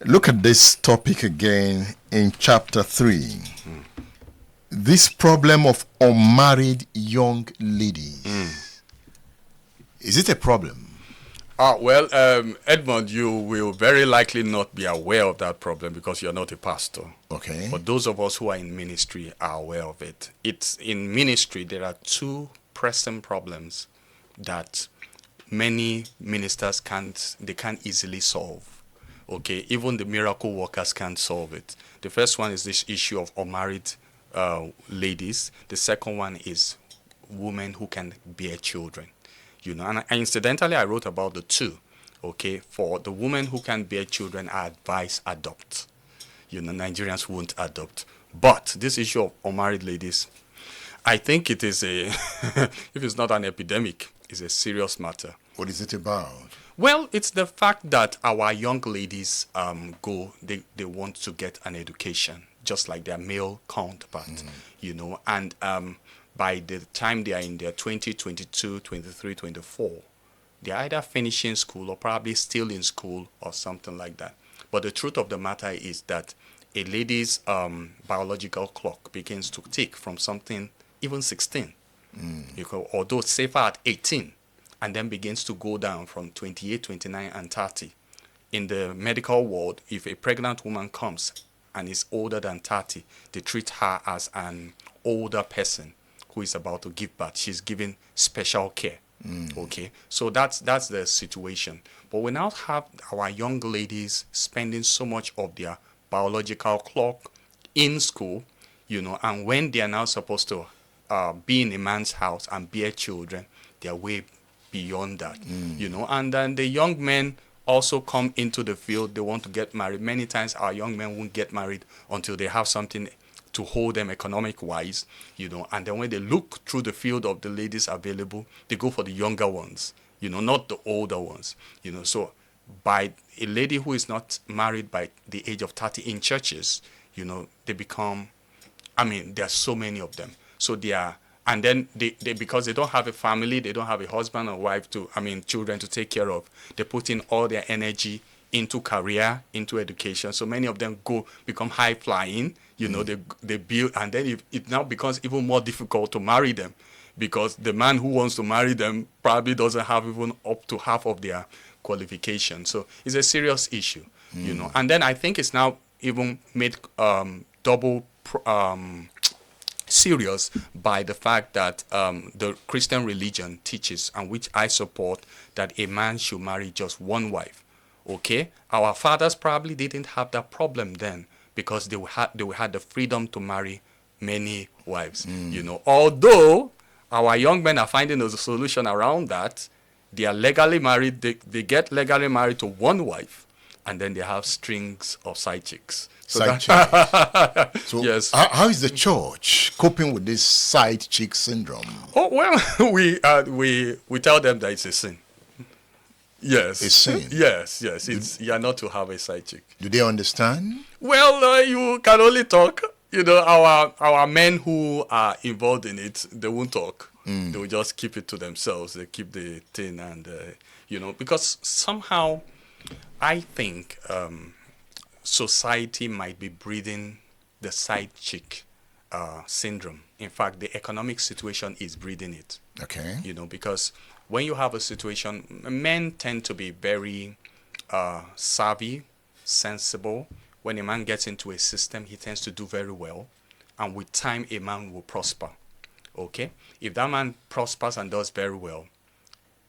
Look at this topic again in chapter 3. This problem of unmarried young ladies. Is it a problem? Edmond, you will very likely not be aware of that problem because you're not a pastor. Okay. But those of us who are in ministry are aware of it. It's in ministry, there are two pressing problems that many ministers can't easily solve. Okay, even the miracle workers can't solve it. The first one is this issue of unmarried ladies. The second one is women who can bear children. And incidentally, I wrote about the two. Okay, for the women who can bear children, I advise adopt. Nigerians won't adopt. But this issue of unmarried ladies, I think it is if it's not an epidemic, it's a serious matter. What is it about? Well, it's the fact that our young ladies they want to get an education, just like their male counterpart, and by the time they are in their 20, 22, 23, 24, they're either finishing school or probably still in school or something like that. But the truth of the matter is that a lady's biological clock begins to tick from something even 16, although safer at 18, and then begins to go down from 28, 29, and 30. In the medical world, if a pregnant woman comes and is older than 30, they treat her as an older person who is about to give birth. She's given special care. Okay, so that's the situation. But we now have our young ladies spending so much of their biological clock in school, and when they are now supposed to be in a man's house and bear children, they are way beyond that, and then the young men also come into the field. They want to get married. Many times our young men won't get married until they have something to hold them economic wise, and then when they look through the field of the ladies available, they go for the younger ones, not the older ones, so by a lady who is not married by the age of 30 in churches, they become, there are so many of them. So they are, and then they because they don't have a family, they don't have a husband or wife children to take care of, they put in all their energy into career, into education. So many of them become high flying, they build, and then it now becomes even more difficult to marry them because the man who wants to marry them probably doesn't have even up to half of their qualifications. So it's a serious issue, and then I think it's now even made double serious by the fact that the Christian religion teaches, and which I support, that a man should marry just one wife. Okay, our fathers probably didn't have that problem then because they had the freedom to marry many wives. Although our young men are finding a solution around that. They are legally married. They get legally married to one wife, and then they have strings of side chicks. Side chicks. So yes. How is the church coping with this side chick syndrome? Oh well, we tell them that it's a sin. Yes. A sin? Yes. You are not to have a side chick. Do they understand? Well, you can only talk. Our men who are involved in it, they won't talk. They will just keep it to themselves. They keep the thing, and because somehow I think society might be breeding the side chick syndrome. In fact, the economic situation is breeding it. Okay. Because when you have a situation, men tend to be very savvy, sensible. When a man gets into a system, he tends to do very well. And with time, a man will prosper. Okay? If that man prospers and does very well,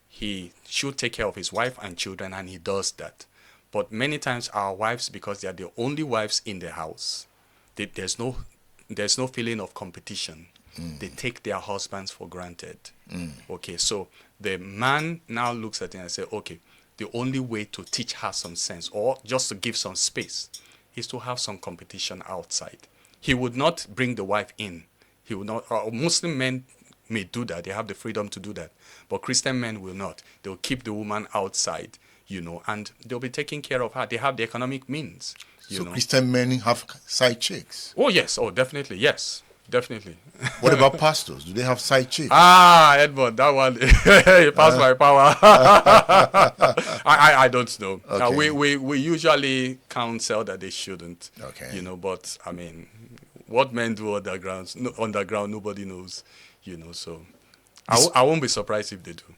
he should take care of his wife and children, and he does that. But many times our wives, because they are the only wives in the house, there's no feeling of competition. They take their husbands for granted. Okay, so the man now looks at it and says, okay, the only way to teach her some sense or just to give some space is to have some competition outside. He would not bring the wife in. He would not. Muslim men may do that. They have the freedom to do that. But Christian men will not. They'll keep the woman outside, and they'll be taking care of her. They have the economic means. So Christian men have side chicks? Oh, yes. Oh, definitely. Yes. Definitely. What about pastors? Do they have side chicks? Edmond, that one, he passed my power. I don't know. Okay. We usually counsel that they shouldn't. Okay. You know, but I mean, what men do underground, nobody knows. You know, so I won't be surprised if they do.